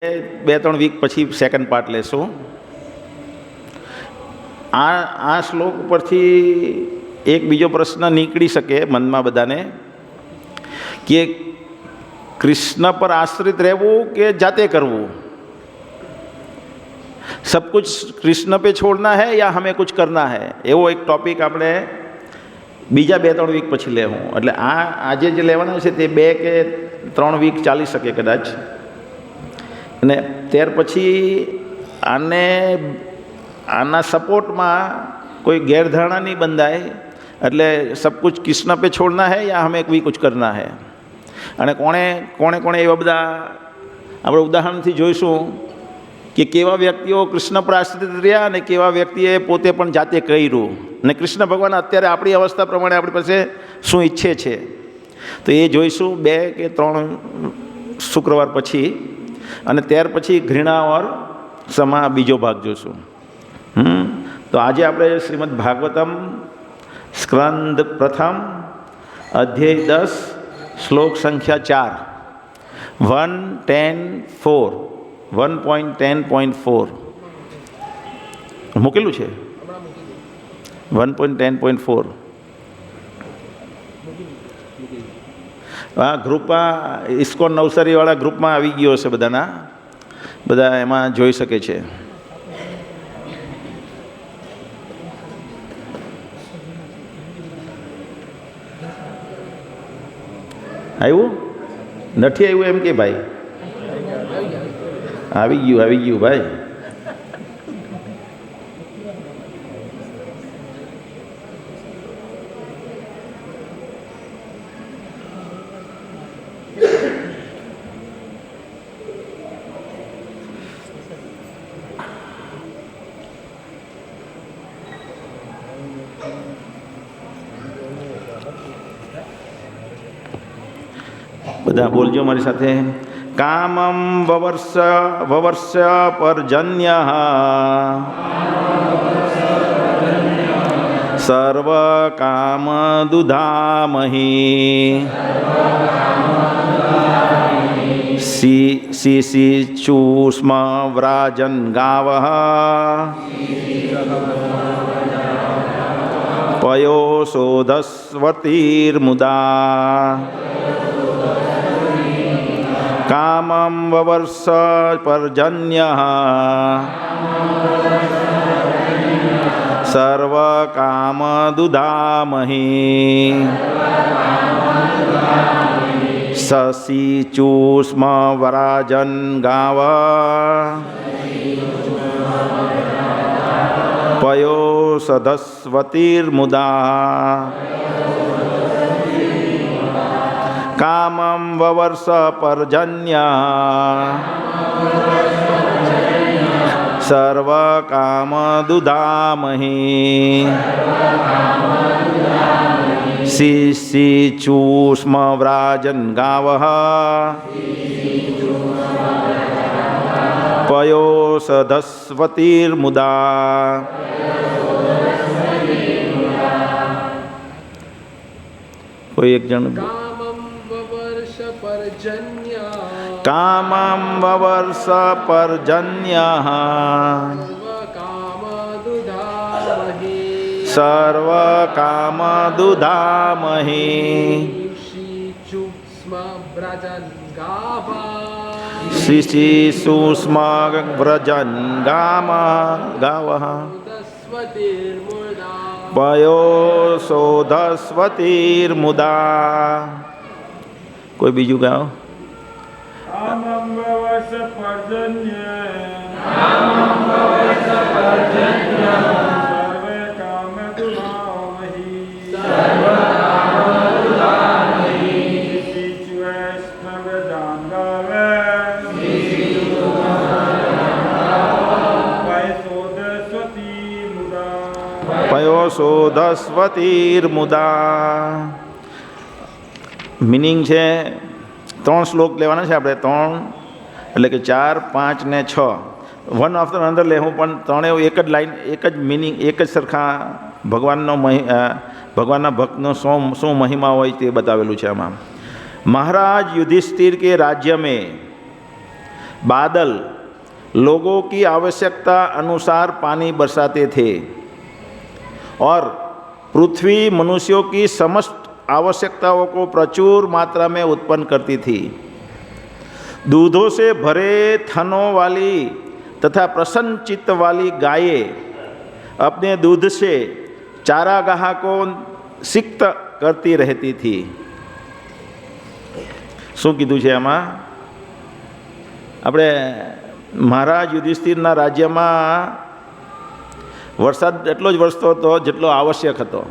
2-3 week પછી second part લેશું. આ શ્લોક પરથી એક બીજો પ્રશ્ન નીકળી શકે મનમાં બધાને કે કૃષ્ણ પર આશ્રિત રહેવું કે જાતે કરવું, सब कुछ कृष्ण पे छोड़ना है या हमें कुछ करना है, એવો એક ટોપિક આપણે બીજા 2-3 વીક પછી લેવું. એટલે આજે જે લેવાના છે તે 2 કે 3 વીક ચાલી શકે કદાચ, અને ત્યાર પછી આના સપોર્ટમાં કોઈ ગેરધારણા નહીં બંધાય. એટલે सब कुछ कृष्ण पे छोड़ना है या हमें भी कुछ करना है. અને કોણે એવા બધા આપણે ઉદાહરણથી જોઈશું કે કેવા વ્યક્તિઓ કૃષ્ણ પર આશ્રિત રહ્યા અને કેવા વ્યક્તિએ પોતે પણ જાતે કર્યું, અને કૃષ્ણ ભગવાન અત્યારે આપણી અવસ્થા પ્રમાણે આપણી પાસે શું ઈચ્છે છે તો એ જોઈશું 2 કે 3 શુક્રવાર પછી. અને ત્યાર પછી ઘૃણા ઓર સમા બીજો ભાગ જોઈશું. તો આજે આપણે શ્રીમદ ભાગવતમ સ્કંદ પ્રથમ અધ્યાય 10 શ્લોક સંખ્યા 4 1.10.4 મૂકેલું છે. 1.10.4 આ ગ્રુપમાં ઇસ્કોન નવસારીવાળા ગ્રુપમાં આવી ગયો છે, બધા એમાં જોઈ શકે છે. આવ્યું નથી આવ્યું એમ કે ભાઈ આવી ગયું ભાઈ. બધા બોલજો મારી સાથે. કામમ વવર્ષ પરજન્ય સર્વ કામ દુધામહી શિશિચુષ્મ વ્રાજન ગાવ પયોશોધસ્વતીર્મુદા કામમ વવર્ષ પરજન્ય સર્વ કામ દુધામહી શશિચુષ્મ વરાજન ગાવ પયોષધસ્વતીર્મુદા કામમ વવર્ષ પરજન્ય સર્વ કામ દુધામહી શિશિચુષ્મ વ્રાજન ગાવ પયોષધસ્વતીર્મુદા. કોઈ એક જણ કામમ વવર્ષ પરજન્ય સર્વ કામ દુધામહી શિશિચુષ્મ વ્રજન ગાવ પયોષોધસ્વતીર્મુદા. કોઈ બીજું ગાઓ. પયોષોધસ્વતીર્મુદા. મિનિંગ છે 3 શ્લોક લેવાના છે આપણે, 3 એટલે કે 4, 5 ને 6 વન આફ્ટર અનધર લેવું, પણ ત્રણેય એક જ લાઈન, એક જ મિનિંગ, એક જ સરખા ભગવાનના ભક્તનો શું મહિમા હોય તે બતાવેલું છે આમાં. महाराज युधिष्ठिर के राज्य में बादल लोगों की आवश्यकता अनुसार पानी बरसाते थे और पृथ्वी मनुष्यों की समस्त आवश्यकताओं को प्रचुर मात्रा में उत्पन्न करती थी। दूधों से भरे थनों वाली तथा प्रसन्न चित्त वाली गायें अपने दूध से चारागाह को सिक्त करती रहती थी। શું કીધું છે આમાં? આપણે મહારાજ યુધિષ્ઠિરના રાજ્યમાં વરસાદ એટલો જ વરસતો હતો જેટલો આવશ્યક હતો.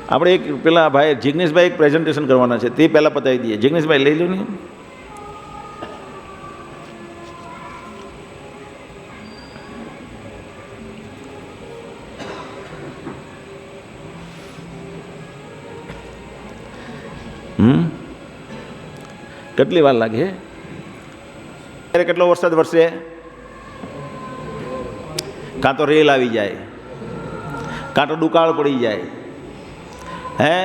આપણે એક પેલા ભાઈ જિગ્નેશભાઈ એક પ્રેઝન્ટેશન કરવાના છે, તે પહેલાં પતાવી દઈએ. જિગ્નેશભાઈ લઈ લો ને. કેટલી વાર લાગે? ત્યારે કેટલો વરસાદ વરસે? કાં તો રેલ આવી જાય, કાં તો દુકાળ પડી જાય, હે,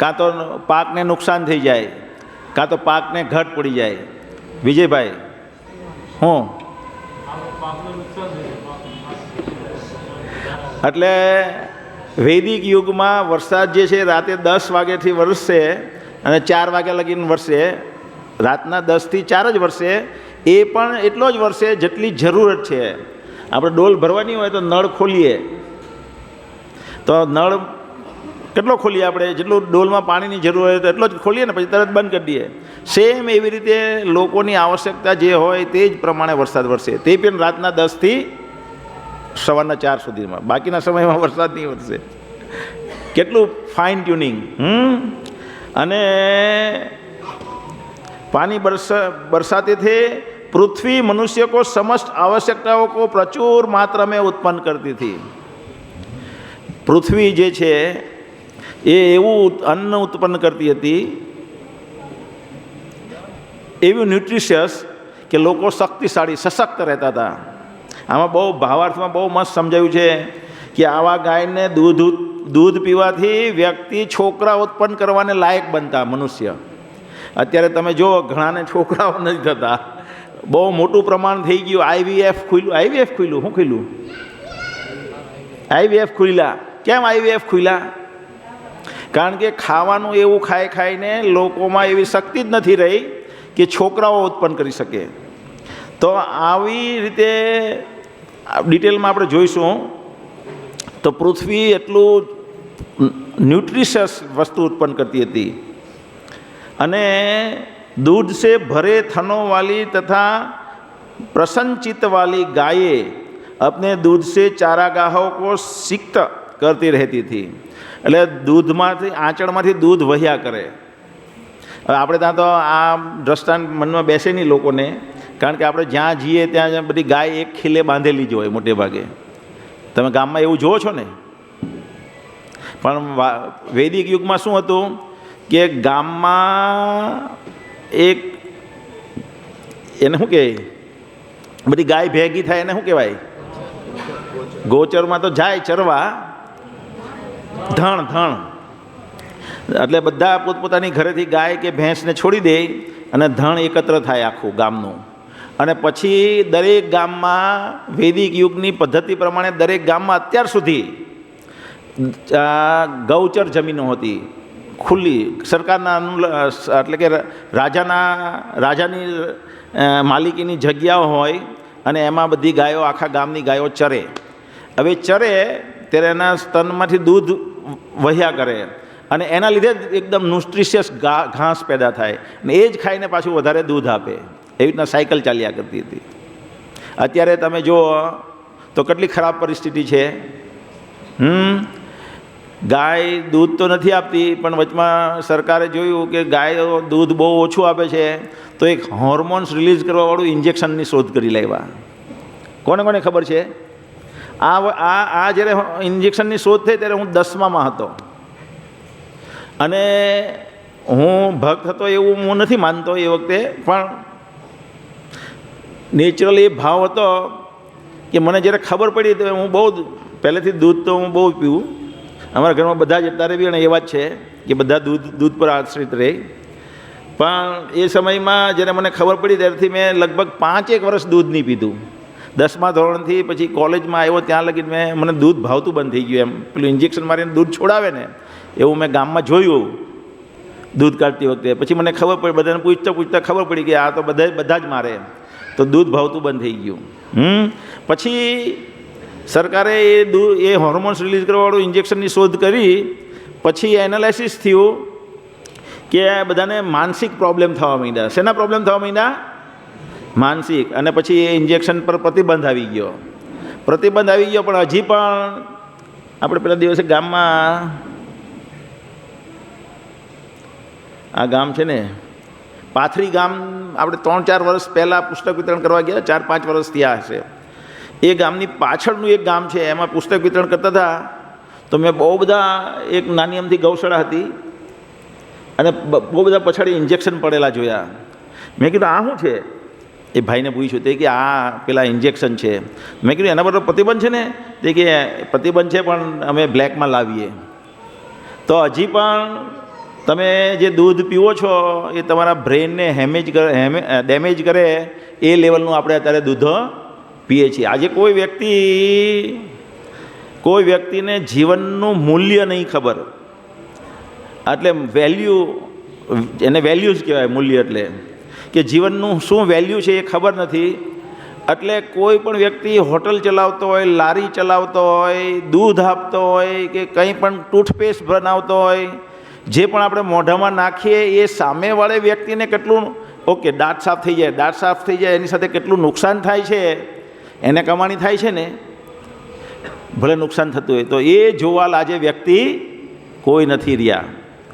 કાં તો પાકને નુકસાન થઈ જાય, કાં તો પાકને ઘટ પડી જાય. વિજયભાઈ, હું એટલે વૈદિક યુગમાં વરસાદ જે છે રાતે 10 વાગ્યાથી વરસશે અને 4 વાગ્યા લગીને વરસે. રાતના 10થી 4 જ વરસે, એ પણ એટલો જ વરસે જેટલી જરૂરત છે. આપણે ડોલ ભરવાની હોય તો નળ ખોલીએ તો નળ કેટલો ખોલીએ? આપણે જેટલું ડોલમાં પાણીની જરૂર હોય તો એટલો જ ખોલીએ ને પછી તરત બંધ કરી દઈએ. સેમ એવી રીતે લોકોની આવશ્યકતા જે હોય તે જ પ્રમાણે વરસાદ વરસે, તે પણ રાતના 10થી સવારના 4 સુધીમાં. બાકીના સમયમાં વરસાદ નહીં વરસે. કેટલું ફાઇન ટ્યુનિંગ! અને पानी बरसाते थे, पृथ्वी मनुष्य को समस्त आवश्यकताओं को प्रचुर मात्रा में उत्पन्न करती थी. पृथ्वी जे छे ए एवं अन्न उत्पन्न करती थी, एवं न्यूट्रिशियस कि लोग शक्तिशाળી सशक्त रहता था. आमा बहु भावार्थ में बहु मस्त समझाव्યું છે कि आवा गाय ने दूध पीवाथी व्यक्ति छोकरा उत्पन्न करवाने लायक बनता मनुष्य. અત્યારે તમે જો ઘણાને છોકરાઓ નથી થતા, બહુ મોટું પ્રમાણ થઈ ગયું. આઈવીએફ ખુલ્યું. શું ખુલ્યું? આઈવીએફ ખુલ્યા. કેમ આઈવીએફ ખુલ્યા? કારણ કે ખાવાનું એવું ખાઈને લોકોમાં એવી શક્તિ જ નથી રહી કે છોકરાઓ ઉત્પન્ન કરી શકે. તો આવી રીતે ડિટેલમાં આપણે જોઈશું. તો પૃથ્વી એટલું ન્યુટ્રિશિયસ વસ્તુ ઉત્પન્ન કરતી હતી. અને दूध से भरे थनों वाली तथा प्रसन्नचित वाली गायें अपने दूध से चारागाहों को सिक्त करती रहती थी. એટલે દૂધમાંથી આંચળમાંથી દૂધ વહ્યા કરે. હવે આપણે ત્યાં તો આ દ્રષ્ટાંત મનમાં બેસે નહીં લોકોને, કારણ કે આપણે જ્યાં જઈએ ત્યાં બધી ગાય એક ખીલે બાંધેલી જ હોય મોટે ભાગે. તમે ગામમાં એવું જુઓ છો ને? પણ વૈદિક યુગમાં શું હતું કે ગામમાં એક એને શું કહે, બધી ગાય ભેગી થાય એને શું કહેવાય? ગોચરમાં તો જાય ચરવા, ધણ. એટલે બધા પોતપોતાની ઘરેથી ગાય કે ભેંસને છોડી દે અને ધણ એકત્ર થાય આખું ગામનું. અને પછી દરેક ગામમાં વૈદિક યુગની પદ્ધતિ પ્રમાણે દરેક ગામમાં અત્યાર સુધી ગૌચર જમીનો હતી ખુલ્લી, સરકારના એટલે કે રાજાની માલિકીની જગ્યાઓ હોય અને એમાં બધી ગાયો, આખા ગામની ગાયો ચરે. હવે ચરે ત્યારે એના સ્તનમાંથી દૂધ વહ્યા કરે અને એના લીધે જ એકદમ ન્યુટ્રિશિયસ ઘાસ પેદા થાય અને એ જ ખાઈને પાછું વધારે દૂધ આપે. એવી રીતના સાયકલ ચાલ્યા કરતી હતી. અત્યારે તમે જુઓ તો કેટલી ખરાબ પરિસ્થિતિ છે. ગાય દૂધ તો નથી આપતી, પણ વચમાં સરકારે જોયું કે ગાય દૂધ બહુ ઓછું આપે છે તો એક હોર્મોન્સ રિલીઝ કરવાવાળું ઇન્જેક્શનની શોધ કરી લાવ્યા. કોને ખબર છે? આ જ્યારે ઇન્જેક્શનની શોધ થઈ ત્યારે હું 10મામાં હતો અને હું ભક્ત હતો એવું હું નથી માનતો એ વખતે, પણ નેચરલી ભાવ હતો કે મને જ્યારે ખબર પડી તો હું બહુ પહેલેથી દૂધ તો હું બહુ પીવું. અમારા ઘરમાં બધા જ અત્યારે બી અને એવા જ છે કે બધા દૂધ પર આશ્રિત રહે. પણ એ સમયમાં જ્યારે મને ખબર પડી ત્યારથી મેં લગભગ 5 વર્ષ દૂધ નહીં પીધું. 10મા ધોરણથી પછી કોલેજમાં આવ્યો ત્યાં લગી મને દૂધ ભાવતું બંધ થઈ ગયું. એમ પેલું ઇન્જેક્શન મારીને દૂધ છોડાવે ને એવું મેં ગામમાં જોયું દૂધ કાઢતી વખતે. પછી મને ખબર પડી, બધાને પૂછતા ખબર પડી કે આ તો બધા જ મારે, તો દૂધ ભાવતું બંધ થઈ ગયું. પછી સરકારે એ હોર્મોન્સ રિલીઝ કરવાવાળું ઇન્જેક્શનની શોધ કરી. પછી એનાલિસિસ થયું કે બધાને માનસિક પ્રોબ્લેમ થવા માંડ્યા. શેના પ્રોબ્લેમ થવા માંડ્યા? માનસિક. અને પછી એ ઇન્જેક્શન પર પ્રતિબંધ આવી ગયો. પણ હજી પણ આપણે પેલા દિવસે ગામમાં, આ ગામ છે ને પાથરી ગામ, આપણે 3-4 વર્ષ પહેલાં પુસ્તક વિતરણ કરવા ગયા, 4-5 વર્ષ થયા હશે. એ ગામની પાછળનું એક ગામ છે, એમાં પુસ્તક વિતરણ કરતા હતા. તો મેં બહુ બધા, એક નાની અમથી ગૌશાળા હતી અને બહુ બધા પછાડી ઇન્જેક્શન પડેલા જોયા. મેં કીધું આ શું છે? એ ભાઈને પૂછ્યું. તે કે આ પેલા ઇન્જેક્શન છે. મેં કીધું એના પર પ્રતિબંધ છે ને? તે કે પ્રતિબંધ છે પણ અમે બ્લેકમાં લાવીએ. તો હજી પણ તમે જે દૂધ પીવો છો એ તમારા બ્રેનને ડેમેજ કરે એ લેવલનું આપણે અત્યારે દૂધ પીએ છીએ. આજે કોઈ વ્યક્તિને જીવનનું મૂલ્ય નહીં ખબર. એટલે વેલ્યુ, એને વેલ્યુઝ કહેવાય. મૂલ્ય એટલે કે જીવનનું શું વેલ્યુ છે એ ખબર નથી. એટલે કોઈ પણ વ્યક્તિ હોટલ ચલાવતો હોય, લારી ચલાવતો હોય, દૂધ આપતો હોય કે કંઈ પણ ટૂથપેસ્ટ બનાવતો હોય, જે પણ આપણે મોઢામાં નાખીએ એ સામેવાળે વ્યક્તિને કેટલું, ઓકે દાંત સાફ થઈ જાય એની સાથે કેટલું નુકસાન થાય છે, એને કમાણી થાય છે ને, ભલે નુકસાન થતું હોય, તો એ જોવા આજે વ્યક્તિ કોઈ નથી રહ્યા.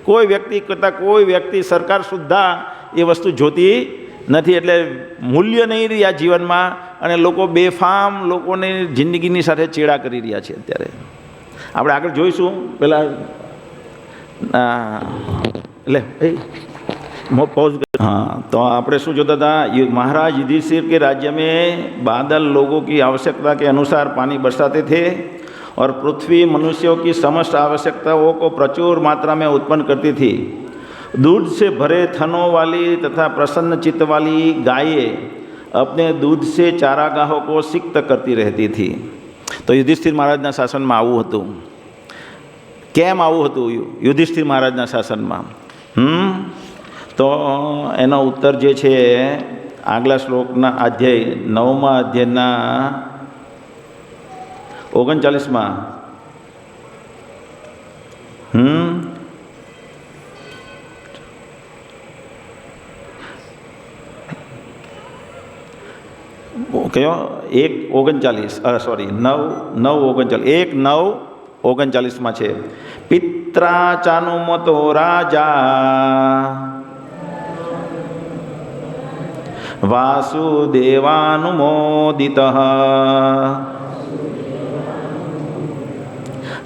કોઈ વ્યક્તિ કરતાં કોઈ વ્યક્તિ, સરકાર સુદ્ધા એ વસ્તુ જોતી નથી. એટલે મૂલ્ય નહીં રહ્યા જીવનમાં અને લોકો બેફામ લોકોની જિંદગીની સાથે ચેડા કરી રહ્યા છે. અત્યારે આપણે આગળ જોઈશું. પહેલાં पॉज। हाँ, तो आपने शू जोता था, महाराज युधिष्ठिर के राज्य में बादल लोगों की आवश्यकता के अनुसार पानी बरसाते थे और पृथ्वी मनुष्यों की समस्त आवश्यकताओं को प्रचुर मात्रा में उत्पन्न करती थी। दूध से भरे थनों वाली तथा प्रसन्न चित्त वाली गायें अपने दूध से चारागाहों को सिक्त करती रहती थी। तो युधिष्ठिर महाराजना शासन में आवुं हतुं। केम आवुं हतुं युधिष्ठिर महाराजना शासन में? तो एनो उत्तर जे छे आगला श्लोकना अध्याय 9मा अध्यायना 39 कयो 1:39 सॉरी 9:39 1:39 में छे। पित्रा चानुमतो राजा वासुदेवानुमोदितः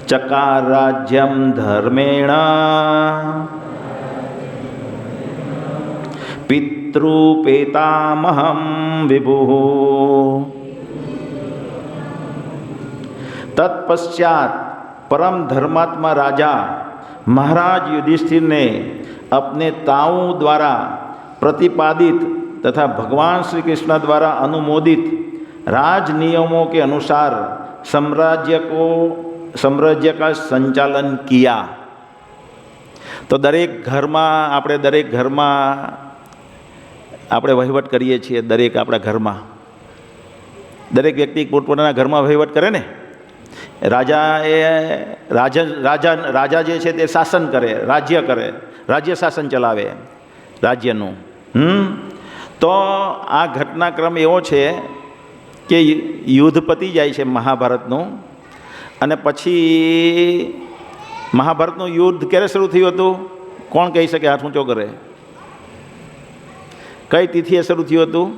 चकार राज्यं धर्मेण पितृपेतामहं विभुः। तत्पश्चात परम धर्मात्मा राजा महाराज युधिष्ठिर ने अपने ताऊ द्वारा प्रतिपादित तथा भगवान श्री कृष्ण द्वारा अनुमोदित राज नियमों के अनुसार साम्राज्य का संचालन किया। तो दरेक घर में આપણે વહીવટ કરીએ છીએ। દરેક આપણા ઘરમાં દરેક વ્યક્તિ પોતપોતાના ઘરમાં વહીવટ કરે ને। રાજા જે છે તે શાસન કરે, રાજ્ય શાસન ચલાવે રાજ્યનું। તો આ ઘટનાક્રમ એવો છે કે યુદ્ધ પતી જાય છે મહાભારતનું, અને પછી મહાભારતનું યુદ્ધ ક્યારે શરૂ થયું હતું? કોણ કહી શકે? હાથ ઊંચો કરે। કઈ તિથિએ શરૂ થયું હતું?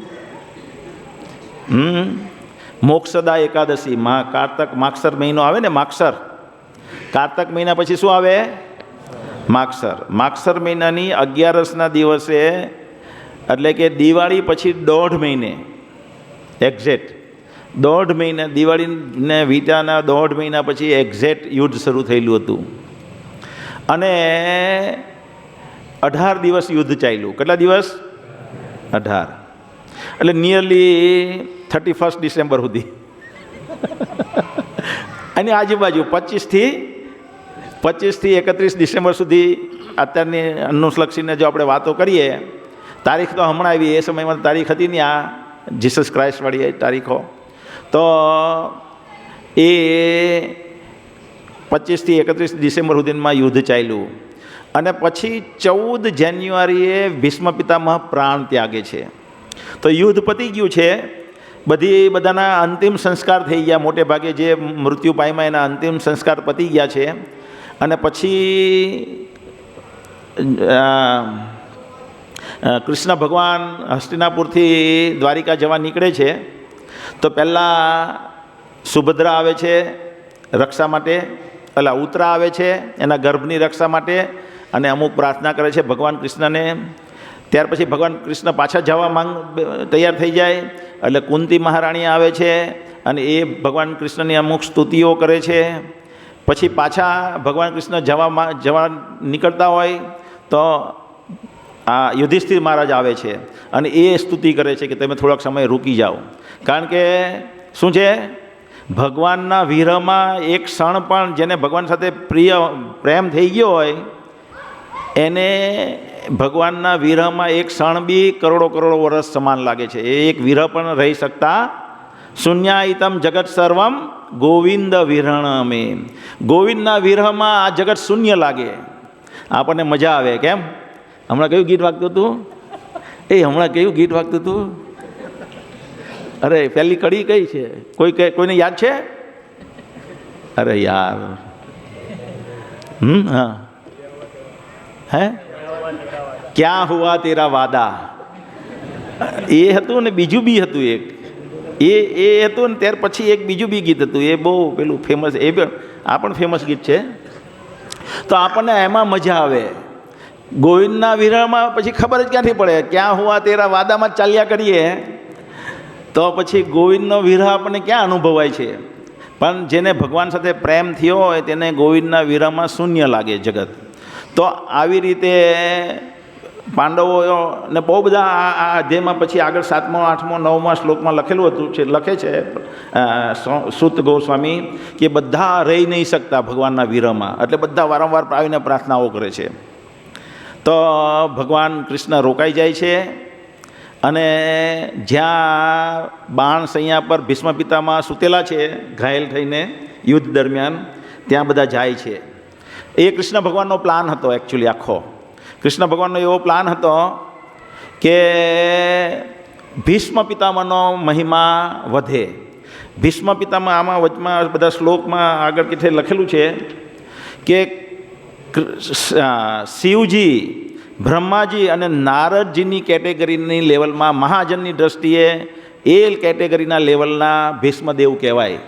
મોક્ષદા એકાદશી, કારતક માગસર મહિનો આવે ને, માગસર, કારતક મહિના પછી શું આવે? માગસર મહિનાની 11ના દિવસે, એટલે કે દિવાળી પછી 1.5 મહિને, એક્ઝેક્ટ 1.5 મહિના, દિવાળીને વીટાના 1.5 મહિના પછી એક્ઝેક્ટ યુદ્ધ શરૂ થયેલું હતું। અને 18 દિવસ યુદ્ધ ચાલ્યું. કેટલા દિવસ? 18. એટલે નિયરલી 31 ડિસેમ્બર સુધી. અને આજુબાજુ 25 થી 31 ડિસેમ્બર સુધી અત્યારની અનુલક્ષીને જો આપણે વાતો કરીએ, તારીખ તો હમણાં આવી, એ સમયમાં તારીખ હતી ને આ જીસસ ક્રાઇસ્ટવાળી તારીખો, તો એ 25 થી 31 ડિસેમ્બર સુધીમાં યુદ્ધ ચાલ્યું. અને પછી 14 જાન્યુઆરીએ ભીષ્મ પિતામહ પ્રાણ ત્યાગે છે. તો યુદ્ધ પતી ગયું છે, બધાના અંતિમ સંસ્કાર થઈ ગયા, મોટે ભાગે જે મૃત્યુ પામ્યા એના અંતિમ સંસ્કાર પતી ગયા છે. અને પછી કૃષ્ણ ભગવાન હસ્તિનાપુરથી દ્વારિકા જવા નીકળે છે. તો પહેલાં સુભદ્રા આવે છે રક્ષા માટે, ઉત્તરા આવે છે એના ગર્ભની રક્ષા માટે, અને અમુક પ્રાર્થના કરે છે ભગવાન કૃષ્ણને. ત્યાર પછી ભગવાન કૃષ્ણ પાછા જવા તૈયાર થઈ જાય એટલે કુંતી મહારાણી આવે છે અને એ ભગવાન કૃષ્ણની અમુક સ્તુતિઓ કરે છે. પછી પાછા ભગવાન કૃષ્ણ જવા નીકળતા હોય તો આ યુધિષ્ઠિર મહારાજ આવે છે અને એ સ્તુતિ કરે છે કે તમે થોડાક સમય રૂકી જાઓ. કારણ કે શું છે, ભગવાનના વિરહમાં એક ક્ષણ પણ, જેને ભગવાન સાથે પ્રેમ થઈ ગયો હોય એને ભગવાનના વિરહમાં એક ક્ષણ બી કરોડો વર્ષ સમાન લાગે છે. એ એક વિરહ પણ રહી શકતા. શૂન્યાયતમ જગત સર્વમ ગોવિંદ વિરહમે. ગોવિંદના વિરહમાં આ જગત શૂન્ય લાગે, આપણને મજા આવે. કેમ? હમણાં કયું ગીત વાગતું હતું? હમણાં કયું ગીત વાગતું હતું? અરે પહેલી કડી કઈ છે? કોઈને યાદ છે? અરે યાર, હા, હે ક્યાં હુઆ તેરા વાદા, એ હતું ને બીજું બી હતું એક, એ હતું ને ત્યાર પછી એક બીજું બી ગીત હતું, એ બહુ પેલું ફેમસ, એ આ પણ ફેમસ ગીત છે. તો આપણને એમાં મજા આવે. ગોવિંદના વિરહમાં પછી ખબર જ ક્યાંથી પડે, ક્યાં હુઆ તેરા વાદામાં ચાલ્યા કરીએ તો પછી ગોવિંદનો વિરહ આપણને ક્યાં અનુભવાય છે. પણ જેને ભગવાન સાથે પ્રેમ થયો હોય તેને ગોવિંદના વિરહમાં શૂન્ય લાગે જગત. તો આવી રીતે પાંડવોને બહુ બધા આ અધ્યાયમાં પછી આગળ 7મો 8મો 9મા શ્લોકમાં લખેલું હતું છે, લખે છે સૂત ગોસ્વામી કે બધા રહી નહીં શકતા ભગવાનના વિરહમાં, એટલે બધા વારંવાર આવીને પ્રાર્થનાઓ કરે છે. તો ભગવાન કૃષ્ણ રોકાઈ જાય છે અને જ્યાં બાણ સૈયા પર ભીષ્મ પિતામહ સૂતેલા છે ઘાયલ થઈને યુદ્ધ દરમિયાન, ત્યાં બધા જાય છે. એ કૃષ્ણ ભગવાનનો પ્લાન હતો એકચ્યુઅલી આખો. કૃષ્ણ ભગવાનનો એવો પ્લાન હતો કે ભીષ્મ પિતામહનો મહિમા વધે. ભીષ્મ પિતામહ આમાં વચમાં બધા શ્લોકમાં આગળ કેટલે લખેલું છે કે શિવજી, બ્રહ્માજી અને નારદજીની કેટેગરીની લેવલમાં, મહાજનની દ્રષ્ટિએ એ કેટેગરીના લેવલના ભીષ્મદેવ કહેવાય.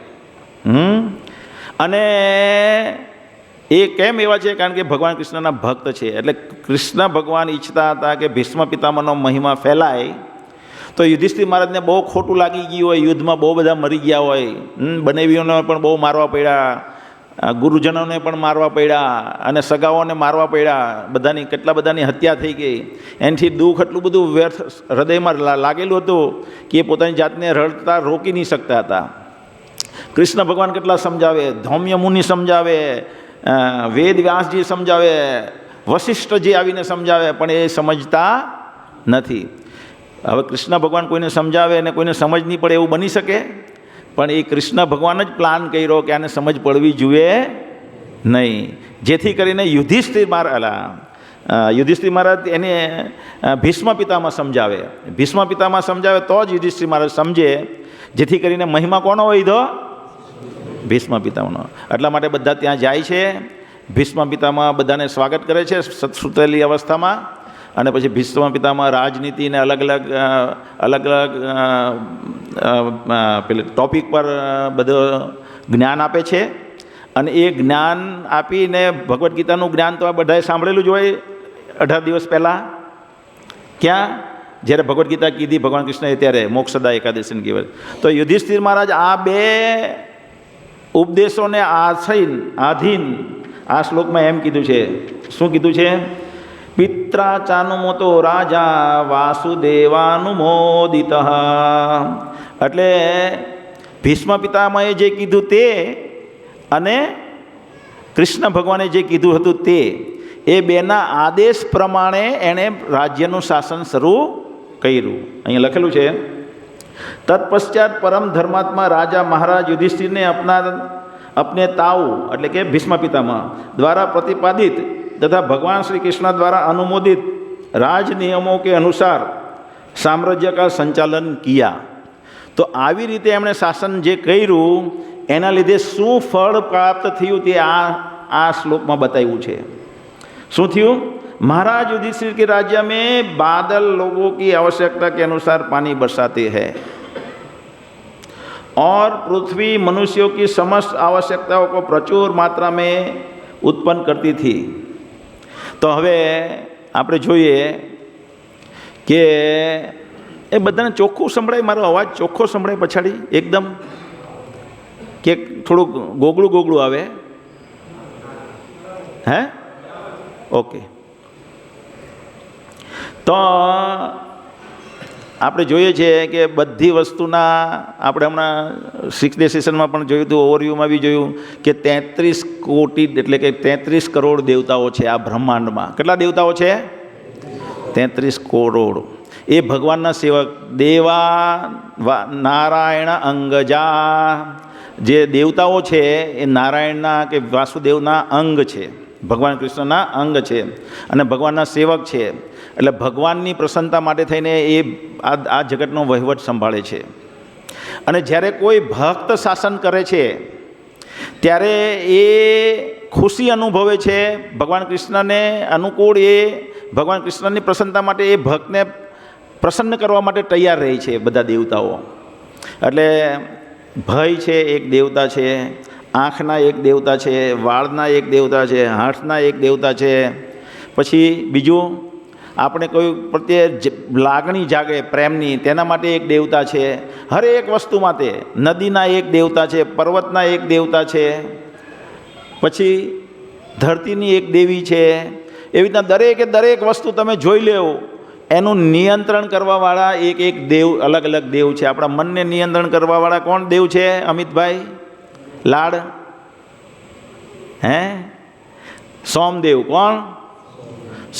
અને એ કેમ એવા છે? કારણ કે ભગવાન કૃષ્ણના ભક્ત છે. એટલે કૃષ્ણ ભગવાન ઈચ્છતા હતા કે ભીષ્મ પિતામહનો મહિમા ફેલાય. તો યુધિષ્ઠિર મહારાજને બહુ ખોટું લાગી ગયું હોય, યુદ્ધમાં બહુ બધા મરી ગયા હોય, બનેવીઓને પણ બહુ મારવા પડ્યા, ગુરુજનોને પણ મારવા પડ્યા અને સગાઓને મારવા પડ્યા, કેટલા બધાની હત્યા થઈ ગઈ. એનાથી દુઃખ એટલું બધું વ્યર્થ હૃદયમાં લાગેલું હતું કે એ પોતાની જાતને રડતા રોકી નહીં શકતા હતા. કૃષ્ણ ભગવાન કેટલા સમજાવે, ધૌમ્ય મુનિ સમજાવે, વેદ વ્યાસજી સમજાવે, વશિષ્ઠજી આવીને સમજાવે, પણ એ સમજતા નથી. હવે કૃષ્ણ ભગવાન કોઈને સમજાવે અને કોઈને સમજ નહીં પડે એવું બની શકે? પણ એ કૃષ્ણ ભગવાન જ પ્લાન કર્યો કે આને સમજ પડવી જોઈએ નહીં, જેથી કરીને યુધિષ્ઠિર મહારાજ એને ભીષ્મ પિતામહ સમજાવે. ભીષ્મ પિતામહ સમજાવે તો જ યુધિષ્ઠિર મહારાજ સમજે, જેથી કરીને મહિમા કોનો હોય? ભીષ્મ પિતામહનો. એટલા માટે બધા ત્યાં જાય છે. ભીષ્મ પિતામહ બધાને સ્વાગત કરે છે સુતેલી અવસ્થામાં. અને પછી ભીષ્મ પિતામહ રાજનીતિને અલગ અલગ પેલે ટોપિક પર બધું જ્ઞાન આપે છે. અને એ જ્ઞાન આપીને ભગવદ્ ગીતાનું જ્ઞાન તો આ બધાએ સાંભળેલું જ હોય 18 દિવસ પહેલાં. ક્યાં? જ્યારે ભગવદ્ ગીતા કીધી ભગવાન કૃષ્ણએ ત્યારે મોક્ષદા એકાદશીને કહેવાય. તો યુધિષ્ઠિર મહારાજ આ બે ઉપદેશોને આધીન આ શ્લોકમાં એમ કીધું છે. શું કીધું છે? પિત્રાચાનુમોતો રાજા વાસુદેવાનુમોદિત. એટલે ભીષ્મ પિતામહે જે કીધું તે અને કૃષ્ણ ભગવાને જે કીધું હતું તે, એ બેના આદેશ પ્રમાણે એણે રાજ્યનું શાસન શરૂ કર્યું. અહીંયા લખેલું છે, તત્પશ્ચાત પરમ ધર્માત્મા રાજા મહારાજ યુધિષ્ઠિરને अपने ताऊ એટલે કે ભીષ્મ પિતામહ દ્વારા પ્રતિપાદિત તથા ભગવાન શ્રી કૃષ્ણ દ્વારા अनुमोदित राज नियमों के अनुसार साम्राज्य का संचालन किया. તો આવી રીતે એમણે શાસન જે કર્યું એના લીધે શું ફળ પ્રાપ્ત થયું તે આ શ્લોકમાં બતાવ્યું છે. શું થયું? महाराज युधिष्ठिर के राज्य में बादल लोगों की आवश्यकता के अनुसार पानी बरसाते हैं और पृथ्वी मनुष्यों की समस्त आवश्यकताओं को प्रचुर मात्रा में उत्पन्न करती थी. तो હવે આપણે જોઈએ કે એ બધાને ચોખ્ખું સંભળાય? મારો અવાજ ચોખ્ખો સંભળાય પછાડી એકદમ, કે થોડુંક ગોગળું ગોગળું આવે? હે? ઓકે. તો આપણે જોઈએ છીએ કે બધી વસ્તુના આપણે હમણાં 6th ડે સેશનમાં પણ જોયું હતું, ઓવરવ્યૂમાં બી જોયું કે 33 કોટી એટલે કે 33 કરોડ દેવતાઓ છે આ બ્રહ્માંડમાં. કેટલા દેવતાઓ છે? 33 કરોડ. એ ભગવાનના સેવક દેવા નારાયણ અંગજા, જે દેવતાઓ છે એ નારાયણના કે વાસુદેવના અંગ છે, ભગવાન કૃષ્ણના અંગ છે અને ભગવાનના સેવક છે. એટલે ભગવાનની પ્રસન્નતા માટે થઈને એ આ જગતનો વહીવટ સંભાળે છે. અને જ્યારે કોઈ ભક્ત શાસન કરે છે ત્યારે એ ખુશી અનુભવે છે, ભગવાન કૃષ્ણને અનુકૂળ, એ ભગવાન કૃષ્ણની પ્રસન્નતા માટે એ ભક્તને પ્રસન્ન કરવા માટે તૈયાર રહે છે બધા દેવતાઓ. એટલે ભય છે એક દેવતા છે, આંખના એક દેવતા છે, વાળના એક દેવતા છે, હાથના એક દેવતા છે, પછી બીજું આપણે કોઈ પ્રત્યે લાગણી જાગે પ્રેમની તેના માટે એક દેવતા છે. હરેક વસ્તુ માટે નદીના એક દેવતા છે, પર્વતના એક દેવતા છે, પછી ધરતીની એક દેવી છે. એવી રીતના દરેકે દરેક વસ્તુ તમે જોઈ લેવો એનું નિયંત્રણ કરવાવાળા એક દેવ, અલગ અલગ દેવ છે. આપણા મનને નિયંત્રણ કરવાવાળા કોણ દેવ છે અમિતભાઈ? લાડ હે? સોમદેવ. કોણ?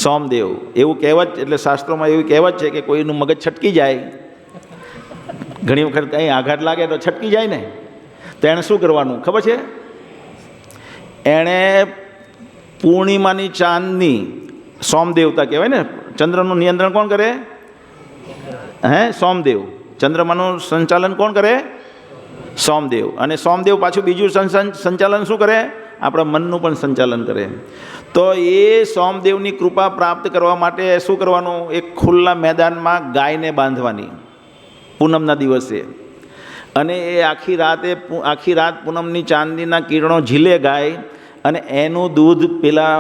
સોમદેવ. એવું કહેવત, એટલે શાસ્ત્રોમાં એવી કહેવત છે કે કોઈનું મગજ છટકી જાય, ઘણી વખત કંઈ આઘાત લાગે તો છટકી જાય ને, તો એણે શું કરવાનું ખબર છે? એણે પૂર્ણિમાની ચાંદની, સોમદેવતા કહેવાય ને, ચંદ્રનું નિયંત્રણ કોણ કરે? હે? સોમદેવ. ચંદ્રમાનું સંચાલન કોણ કરે? સોમદેવ. અને સોમદેવ પાછું બીજું સંચાલન શું કરે? આપણા મનનું પણ સંચાલન કરે. તો એ સોમદેવની કૃપા પ્રાપ્ત કરવા માટે શું કરવાનું? એક ખુલ્લા મેદાનમાં ગાયને બાંધવાની પૂનમના દિવસે, અને એ આખી રાત પૂનમની ચાંદીના કિરણો ઝીલે ગાય, અને એનું દૂધ પેલા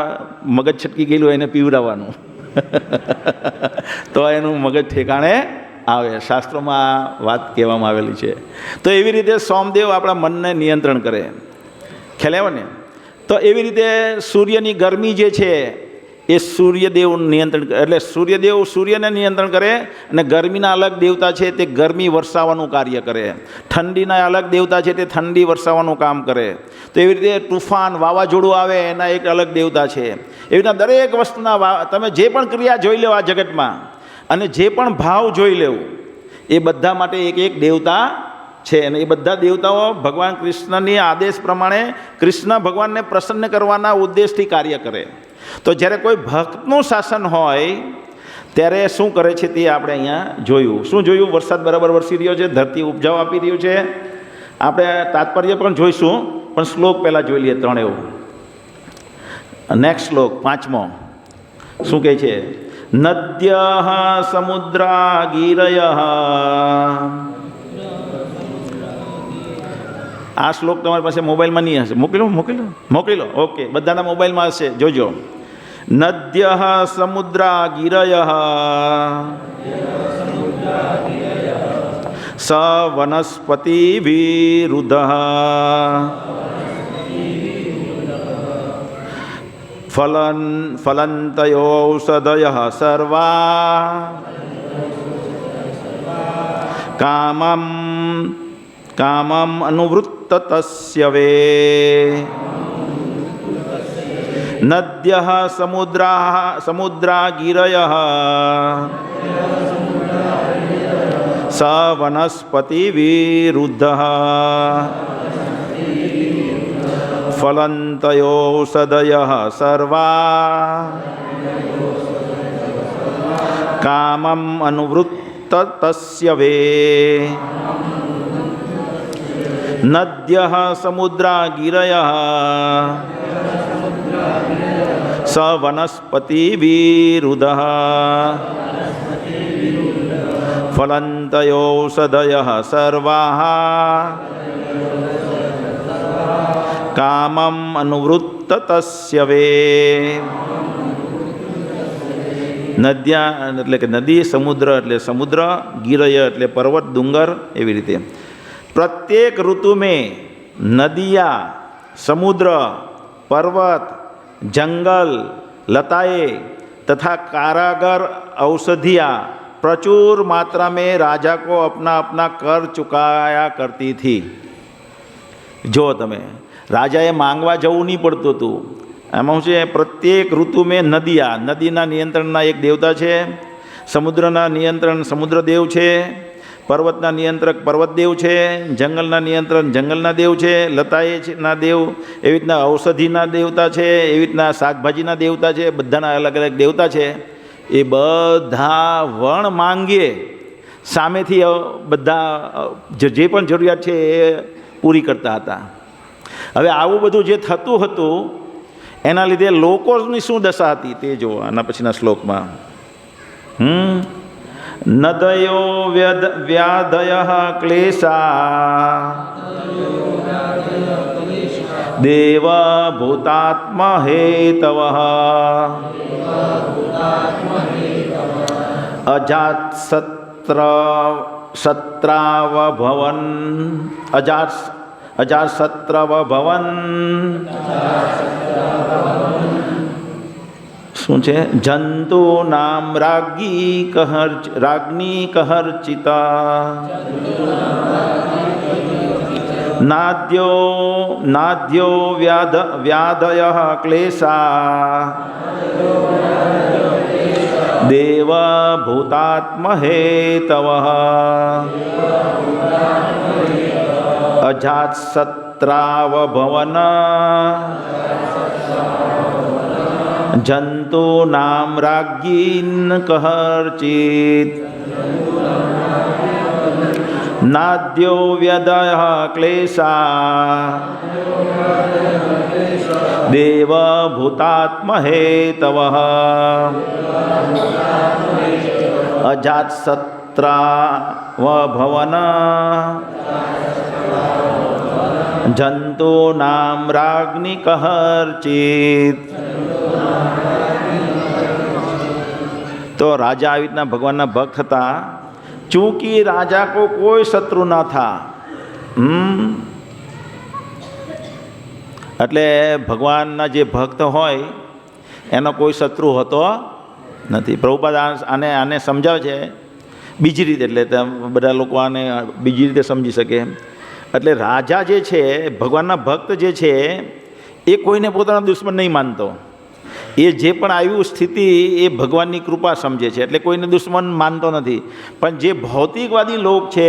મગજ છટકી ગયેલું એને પીવડાવવાનું તો એનું મગજ ઠેકાણે આવે. શાસ્ત્રોમાં વાત કહેવામાં આવેલી છે. તો એવી રીતે સોમદેવ આપણા મનને નિયંત્રણ કરે. ખ્યાલ આવે ને? તો એવી રીતે સૂર્યની ગરમી જે છે એ સૂર્યદેવ નિયંત્રણ, એટલે સૂર્યદેવ સૂર્યને નિયંત્રણ કરે, અને ગરમીના અલગ દેવતા છે તે ગરમી વરસાવવાનું કાર્ય કરે. ઠંડીના અલગ દેવતા છે તે ઠંડી વરસાવવાનું કામ કરે. તો એવી રીતે તુફાન, વાવાઝોડું આવે એના એક અલગ દેવતા છે. એવી રીતના દરેક વસ્તુના તમે જે પણ ક્રિયા જોઈ લેવા જગતમાં અને જે પણ ભાવ જોઈ લેવું એ બધા માટે એક દેવતા છે. અને એ બધા દેવતાઓ ભગવાન કૃષ્ણની આદેશ પ્રમાણે કૃષ્ણ ભગવાનને પ્રસન્ન કરવાના ઉદ્દેશથી કાર્ય કરે. તો જ્યારે કોઈ ભક્તનું શાસન હોય ત્યારે શું કરે છે તે આપણે અહીંયા જોયું. શું જોયું? વરસાદ બરાબર વરસી રહ્યો છે, ધરતી ઉપજાવ આપી રહ્યું છે. આપણે તાત્પર્ય પણ જોઈશું, પણ શ્લોક પહેલાં જોઈ લઈએ 3 એવું. નેક્સ્ટ શ્લોક 5મો શું કહે છે? નદ્યઃ સમુદ્રા ગિરયઃ. આ શ્લોક તમારી પાસે મોબાઈલમાં નહીં હશે, મોકલી લો. ઓકે, બધાના મોબાઈલમાં હશે, જોજો. નદ્યઃ સમુદ્રા ગિરયઃ સ વનસ્પતિ વિરુદ્ધ ફલંતયોષધયઃ સર્વા કામમ અનુવૃત્ત તસ્ય વે નદ્યઃ સમુદ્રા ગિરયઃ સ વનસ્પતિ વિરુદ્ધઃ ફલંતયોષધયઃ સર્વા કામમ અનુવૃત્ત તસ્ય વે નદ્યઃ સમુદ્રા ગિરયઃ સ વનસ્પતિ વિરુદ્ધઃ ફલંતયોષધયઃ સર્વાઃ કામમ અનુવૃત્ત તસ્ય વે નદ્યા એટલે કે નદી, સમુદ્ર એટલે સમુદ્ર, ગિરય એટલે પર્વત, ડુંગર, એવી રીતે प्रत्येक ऋतु में नदियाँ, समुद्र, पर्वत, जंगल, लताएं तथा कारागर औषधियाँ प्रचुर मात्रा में राजा को अपना अपना कर चुकाया करती थी। जो तमे राजाए मांगवा जवू नहीं पड़तुं हतुं। एमां शुं छे, प्रत्येक ऋतु में नदियाँ, नदीना नियंत्रणना एक देवता है, समुद्रना नियंत्रण समुद्रदेव है, पर्वतना नियंत्रक पर्वतदेव है, जंगलना नियंत्रण जंगलना देव है, लताएना देव एवी रीतना औषधिना देवता है, एवी रीतना शाकभाजीना देवता है, बधाना अलग अलग देवता है। ए बधा वण मांगे सामेथी बधा जे पण जरूरियात है ए पूरी करता हता। हवे आवुं बधुं जे थतुं हतुं एना लीधे लोकोनी शुं दशा हती ते जो आना पछीना श्लोकमां नदयो व्याधयः क्लेशा देवभूतात्महेतवः अजातशत्रवभवन् શું છે જંતુનામ રાજ્ઞી કહર્ચિતા નાદ્યો વ્યાધયઃ ક્લેશા દેવભૂતાત્મહેતવઃ અજાતશત્રાવભવન जंतूनां राज्ञीन् कहर्चित् नाद्यो व्यदयः क्लेशा देवभूतात्महेतवः अजातशत्रावभवन जंतूनां राज्ञी कहर्चित्। तो राजा આવી રીતના ભગવાનના ભક્ત હતા, ચૂંકી રાજા કો કોઈ શત્રુ ન થા। એટલે ભગવાનના જે ભક્ત હોય એનો કોઈ શત્રુ હોતો નથી। પ્રભુપાદ આને આને સમજાવે છે બીજી રીતે, એટલે બધા લોકો આને બીજી રીતે સમજી શકે। એટલે રાજા જે છે, ભગવાનના ભક્ત જે છે એ કોઈને પોતાનો દુશ્મન નહીં માનતો। એ જે પણ આવ્યું સ્થિતિ એ ભગવાનની કૃપા સમજે છે, એટલે કોઈને દુશ્મન માનતો નથી। પણ જે ભૌતિકવાદી લોક છે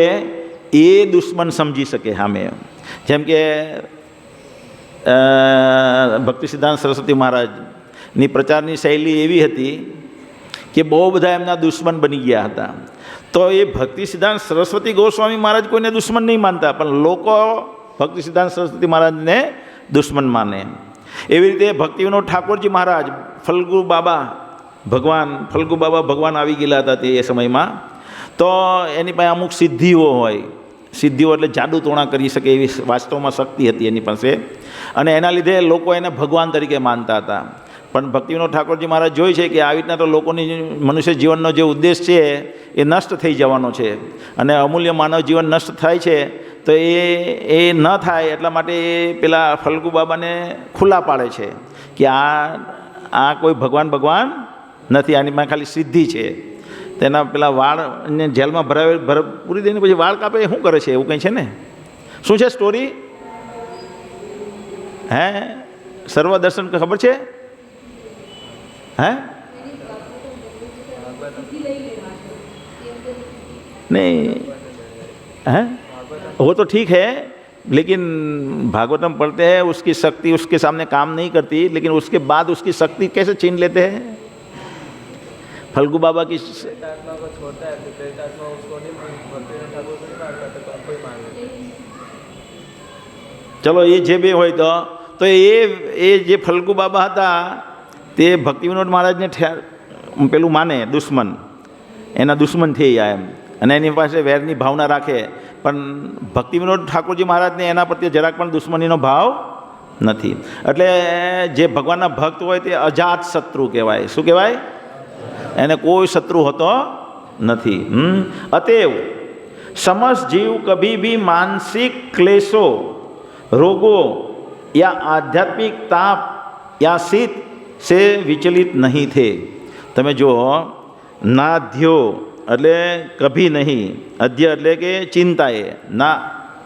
એ દુશ્મન સમજી શકે સામે। જેમ કે ભક્તિ સિદ્ધાંત સરસ્વતી મહારાજની પ્રચારની શૈલી એવી હતી કે બહુ બધા એમના દુશ્મન બની ગયા હતા। તો એ ભક્તિ સિદ્ધાંત સરસ્વતી ગોસ્વામી મહારાજ કોઈને દુશ્મન નહીં માનતા, પણ લોકો ભક્તિ સિદ્ધાંત સરસ્વતી મહારાજને દુશ્મન માને। એવી રીતે ભક્તિવિનોદ ઠાકોરજી મહારાજ, ફલ્ગુ બાબા ભગવાન આવી ગયેલા હતા તે સમયમાં। તો એની પાસે અમુક સિદ્ધિઓ હોય, સિદ્ધિઓ એટલે જાદુ તોણા કરી શકે એવી વાસ્તવમાં શક્તિ હતી એની પાસે, અને એના લીધે લોકો એને ભગવાન તરીકે માનતા હતા। પણ ભક્તિવિનોદ ઠાકોરજી મહારાજ જોઈ છે કે આવી રીતના તો લોકોની મનુષ્ય જીવનનો જે ઉદ્દેશ છે એ નષ્ટ થઈ જવાનો છે, અને અમૂલ્ય માનવ જીવન નષ્ટ થાય છે। તો એ ન થાય એટલા માટે એ પેલા ફલ્ગુ બાબાને ખુલ્લા પાડે છે કે આ કોઈ ભગવાન નથી, આની માં ખાલી સિદ્ધિ છે. તેના પેલા વાળને જેલમાં પૂરી દઈને પછી વાળ કાપે, શું કરે છે? એવું કંઈ છે ને? શું છે સ્ટોરી? હે, સર્વદર્શન ખબર છે? है नहीं है, वो तो ठीक है, लेकिन भागवतम पढ़ते हैं, उसकी शक्ति उसके सामने काम नहीं करती, लेकिन उसके बाद उसकी शक्ति कैसे छीन लेते हैं? फल्गु बाबा की चलो ये जे भी હોય તો એ જે ફલ્ગુ બાબા હતા તે ભક્તિ વિનોદ મહારાજને પેલું માને, દુશ્મન, એના દુશ્મન થઈ જાય એમ, અને એની પાસે વેરની ભાવના રાખે. પણ ભક્તિ વિનોદ ઠાકોરજી મહારાજને એના પ્રત્યે જરાક પણ દુશ્મનીનો ભાવ નથી. એટલે જે ભગવાનના ભક્ત હોય તે અજાત શત્રુ કહેવાય. શું કહેવાય? એને કોઈ શત્રુ હોતો નથી. अतएव समस्त जीव कभी भी मानसिक क्लेशों, रोगों या आध्यात्मिक ताप या शीत से विचलित नहीं थे. તમે જો નાધ્યો એટલે કભી નહીં, અધ્ય એટલે કે ચિંતાએ, ના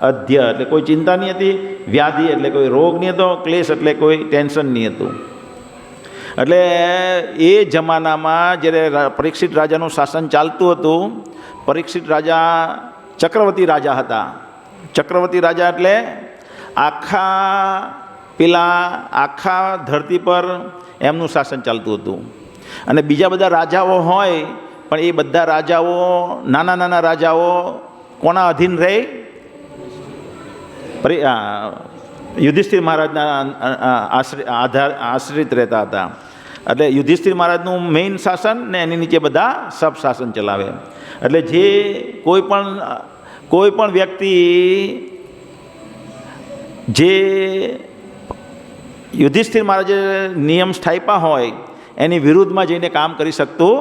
અધ્ય એટલે કોઈ ચિંતા નહીં હતી, વ્યાધિ એટલે કોઈ રોગ નહીં હતો, ક્લેશ એટલે કોઈ ટેન્શન નહીં હતું. એટલે એ જમાનામાં જ્યારે પરીક્ષિત રાજાનું શાસન ચાલતું હતું, પરીક્ષિત રાજા ચક્રવર્તી રાજા હતા. ચક્રવર્તી રાજા એટલે આખા ધરતી પર એમનું શાસન ચાલતું હતું. અને બીજા બધા રાજાઓ હોય, પણ એ બધા રાજાઓ, નાના નાના રાજાઓ કોના અધીન રહે? યુધિષ્ઠિર મહારાજના આશ્રિત રહેતા હતા. એટલે યુધિષ્ઠિર મહારાજનું મેઇન શાસન ને એની નીચે બધા સબ શાસન ચલાવે. એટલે જે કોઈ પણ વ્યક્તિ જે યુધિષ્ઠિર મહારાજે નિયમ સ્થાપ્યા હોય એની વિરુદ્ધમાં જઈને કામ કરી શકતું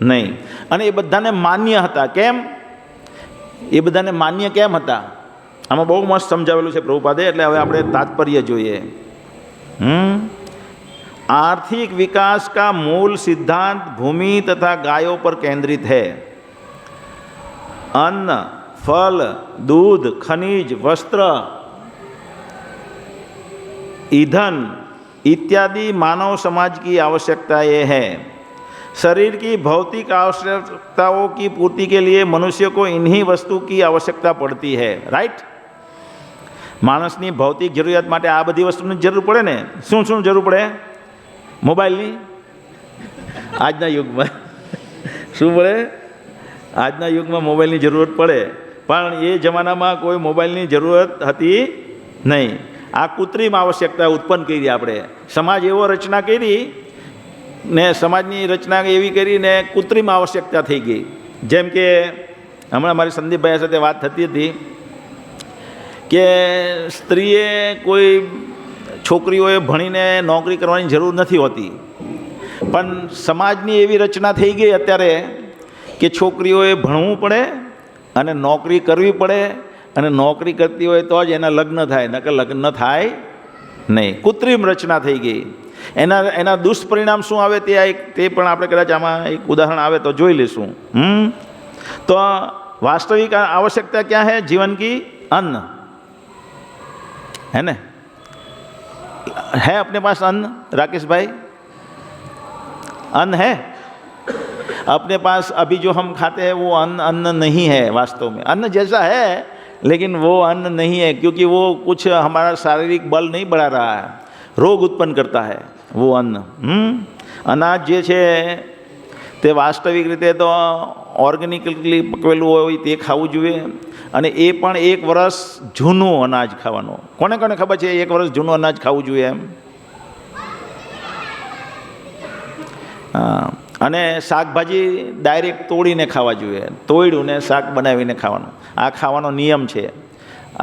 નહીં. અને એ બધાને માન્ય હતા. કેમ? એ બધાને માન્ય કેમ હતા? આમાં બહુ મસ્ત સમજાવેલું છે પ્રભુપાદે, એટલે હવે આપણે તાત્પર્ય જોઈએ. आर्थिक विकास का मूल सिद्धांत भूमि तथा गायों पर केंद्रित है. अन्न, फल, दूध, खनिज, वस्त्र, ईंधन इत्यादि मानव समाज की आवश्यकता ये है. शरीर की भौतिक आवश्यकताओं की पूर्ति के लिए मनुष्य को इन्हीं वस्तु की आवश्यकता पड़ती है. राइट? मानसनी भौतिक जरूरियात माटे आ बधी वस्तुनी जरूर पड़े ने. શું શું જરૂર પડે? મોબાઈલની. આજના યુગમાં શું પડે? આજના યુગમાં મોબાઈલની જરૂરત પડે, પણ એ જમાનામાં કોઈ મોબાઈલની જરૂરત હતી નહીં. આ કૃત્રિમ આવશ્યકતા ઉત્પન્ન કરી આપણે. સમાજ એવો રચના કરી ને સમાજની રચના એવી કરીને કૃત્રિમ આવશ્યકતા થઈ ગઈ. જેમ કે હમણાં મારી સંદીપભાઈ સાથે વાત થતી હતી કે સ્ત્રીએ કોઈ છોકરીઓએ ભણીને નોકરી કરવાની જરૂર નથી હોતી, પણ સમાજની એવી રચના થઈ ગઈ અત્યારે કે છોકરીઓએ ભણવું પડે અને નોકરી કરવી પડે, અને નોકરી કરતી હોય તો જ એના લગ્ન થાય, નકર લગ્ન થાય નહીં. કૃત્રિમ રચના થઈ ગઈ. એના દુષ્પરિણામ શું આવે તે પણ આપણે કદાચ આમાં એક ઉદાહરણ આવે તો જોઈ લઈશું. તો વાસ્તવિક आवश्यकता क्या है जीवन की? अन्न है ना? है अपने पास अन्न? राकेश भाई, अन्न है अपने पास? अभी जो हम खाते हैं वो अन्न नहीं है वास्तव में. अन्न जैसा है लेकिन वो अन्न नहीं है, क्योंकि वो कुछ हमारा शारीरिक बल नहीं बढ़ा रहा है, रोग उत्पन्न करता है वो अन्न. अनाज જે છે તે વાસ્તવિક રીતે તો ઓર્ગેનિકલી પકવેલું હોય તે ખાવું જોઈએ, અને એ પણ 1 વર્ષ જૂનું અનાજ ખાવાનું. કોને કોને ખબર છે 1 વર્ષ જૂનું અનાજ ખાવું જોઈએ એમ? હા. અને શાકભાજી ડાયરેક્ટ તોડીને ખાવા જોઈએ, તોડ્યું ને શાક બનાવીને ખાવાનું. આ ખાવાનો નિયમ છે.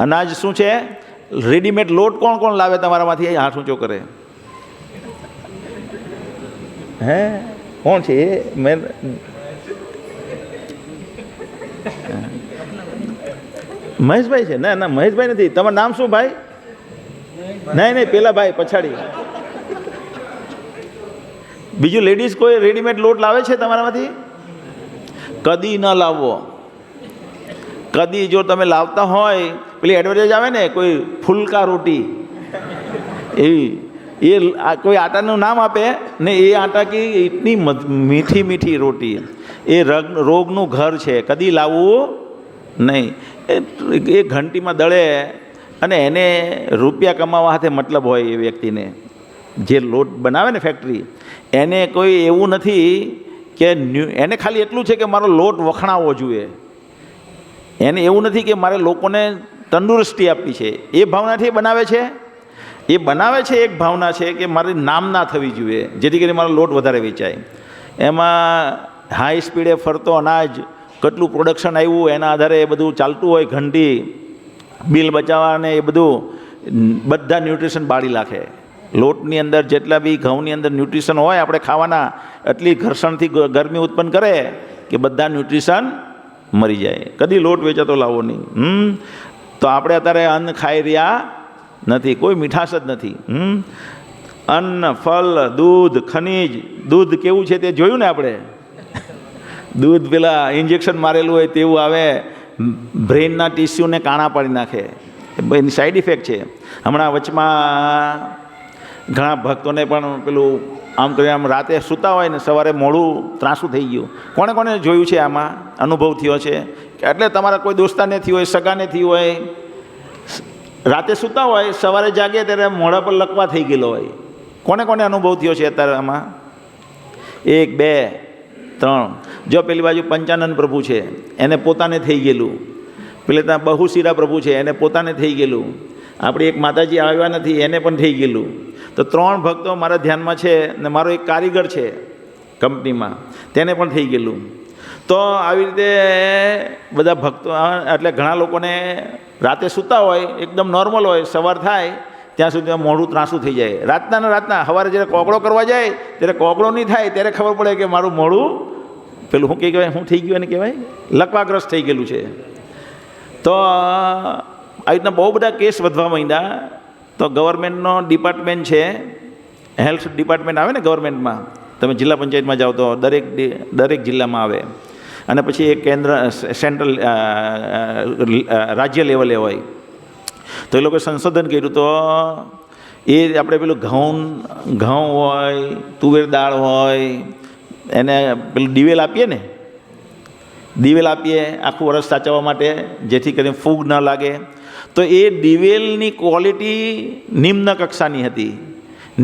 અનાજ શું છે? રેડીમેડ લોટ કોણ લાવે તમારામાંથી? હાથ ઊંચો કરે. હે, કોણ છે એ? મેં મહેશભાઈ છે? ના મહેશભાઈ નથી. તમારું નામ શું ભાઈ? નહીં પેલા ભાઈ પછાડી. બીજું લેડીઝ કોઈ રેડીમેડ લોટ લાવે છે તમારામાંથી? કદી ન લાવવો. કદી જો તમે લાવતા હોય, પેલી એડવર્ટાઇઝ આવે ને કોઈ ફુલકા રોટી એવી, એ કોઈ આટાનું નામ આપે ને, એ આટા की इतनी मीठी मीठी रोटी, એ રોગનું ઘર છે. કદી લાવવું નહીં. એ ઘંટીમાં દળે અને એને રૂપિયા કમાવા સાથે મતલબ હોય એ વ્યક્તિને, જે લોટ બનાવે ને ફેક્ટરી, એને કોઈ એવું નથી કે એને ખાલી એટલું છે કે મારો લોટ વખણાવવો જોઈએ. એને એવું નથી કે મારે લોકોને તંદુરસ્તી આપવી છે. એ ભાવનાથી બનાવે છે. એ બનાવે છે એક ભાવના છે કે મારી નામના થવી જોઈએ, જેથી કરીને મારો લોટ વધારે વેચાય. એમાં હાઈ સ્પીડે ફરતો અનાજ, કેટલું પ્રોડક્શન આવ્યું એના આધારે એ બધું ચાલતું હોય. ઘંટી બિલ બચાવવાને એ બધું બધા ન્યુટ્રિશન બાળી નાખે. લોટની અંદર જેટલા બી ઘઉંની અંદર ન્યુટ્રિશન હોય આપણે ખાવાના, એટલી ઘર્ષણથી ગરમી ઉત્પન્ન કરે કે બધા ન્યુટ્રિશન મરી જાય. કદી લોટ વેચાતો લાવવો નહીં. તો આપણે અત્યારે અન્ન ખાઈ રહ્યા નથી, કોઈ મીઠાશ જ નથી. અન્ન, ફળ, દૂધ, ખનીજ. દૂધ કેવું છે તે જોયું ને આપણે? દૂધ પેલા ઇન્જેક્શન મારેલું હોય તેવું આવે, બ્રેઇનના ટિશ્યુને કાણા પાડી નાખે. એની સાઈડ ઇફેક્ટ છે. હમણાં વચમાં ઘણા ભક્તોને પણ પેલું આમ કરી આમ રાતે સૂતા હોય ને સવારે મોડું ત્રાસું થઈ ગયું. કોને કોને જોયું છે આમાં અનુભવ થયો છે? એટલે તમારા કોઈ દોસ્તાને થયું હોય, સગાને થયું હોય, રાતે સૂતા હોય સવારે જાગે ત્યારે મોઢા પર લકવા થઈ ગયેલો હોય. કોને કોને અનુભવ થયો છે અત્યારે આમાં? 1 2 3. જો પેલી બાજુ પંચાનંદ પ્રભુ છે, એને પોતાને થઈ ગયેલું. પેલે ત્યાં બહુશીરા પ્રભુ છે, એને પોતાને થઈ ગયેલું. આપણી એક માતાજી આવ્યા નથી, એને પણ થઈ ગયેલું. તો 3 ભક્તો મારા ધ્યાનમાં છે ને મારો એક કારીગર છે કંપનીમાં, તેને પણ થઈ ગયેલું. તો આવી રીતે બધા ભક્તો, એટલે ઘણા લોકોને રાતે સૂતા હોય એકદમ નોર્મલ હોય, સવાર થાય ત્યાં સુધી મોઢું ત્રાસું થઈ જાય. રાતના ને રાતના સવારે જ્યારે કોકડો કરવા જાય ત્યારે કોકડો નહીં થાય ત્યારે ખબર પડે કે મારું મોઢું પેલું શું કહેવાય, શું થઈ ગયું એને કહેવાય, લકવાગ્રસ્ત થઈ ગયેલું છે. તો આવી રીતના બહુ બધા કેસ વધવા માંડ્યા. તો ગવર્મેન્ટનો ડિપાર્ટમેન્ટ છે, હેલ્થ ડિપાર્ટમેન્ટ આવે ને ગવર્મેન્ટમાં, તમે જિલ્લા પંચાયતમાં જાઓ તો દરેક જિલ્લામાં આવે. અને પછી એક કેન્દ્ર સેન્ટ્રલ રાજ્ય લેવલે હોય. તો એ લોકોએ સંશોધન કર્યું. તો એ આપણે પેલું ઘઉં હોય, તુવેર દાળ હોય, એને પેલું દિવેલ આપીએ ને, દિવેલ આપીએ આખું વર્ષ સાચવવા માટે, જેથી કરીને ફૂગ ન લાગે. તો એ દિવેલની ક્વોલિટી નિમ્ન કક્ષાની હતી.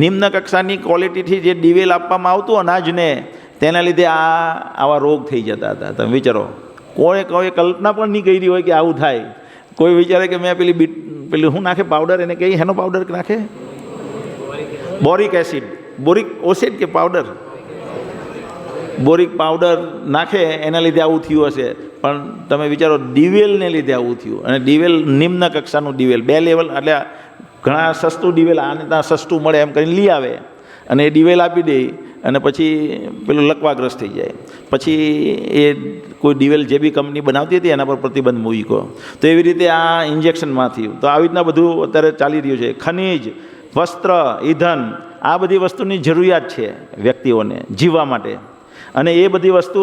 નિમ્ન કક્ષાની ક્વોલિટીથી જે દિવેલ આપવામાં આવતું અનાજને, તેના લીધે આવા રોગ થઈ જતા હતા. તમે વિચારો, કોઈ કલ્પના પણ નહીં કરી હોય કે આવું થાય. કોઈ વિચારે કે મેં પેલી શું નાખે પાવડર, એને કઈ હેનો પાવડર નાખે? બોરિક એસિડ કે પાવડર, બોરિક પાવડર નાખે, એના લીધે આવું થયું હશે. પણ તમે વિચારો દિવેલને લીધે આવું થયું. અને દિવેલ નિમ્ન કક્ષાનું દિવેલ, 2 લેવલ, એટલે ઘણા સસ્તું દિવેલ, આને ત્યાં સસ્તું મળે એમ કરીને લઈ આવે અને એ દિવેલ આપી દે અને પછી પેલું લકવાગ્રસ્ત થઈ જાય. પછી એ કોઈ દિવેલ જે બી કંપની બનાવતી હતી એના પર પ્રતિબંધ મૂક્યો. તો એવી રીતે આ ઇન્જેક્શનમાં થયું. તો આવી રીતના બધું અત્યારે ચાલી રહ્યું છે. ખનીજ, વસ્ત્ર, ઈંધણ, આ બધી વસ્તુની જરૂરિયાત છે વ્યક્તિઓને જીવવા માટે. અને એ બધી વસ્તુ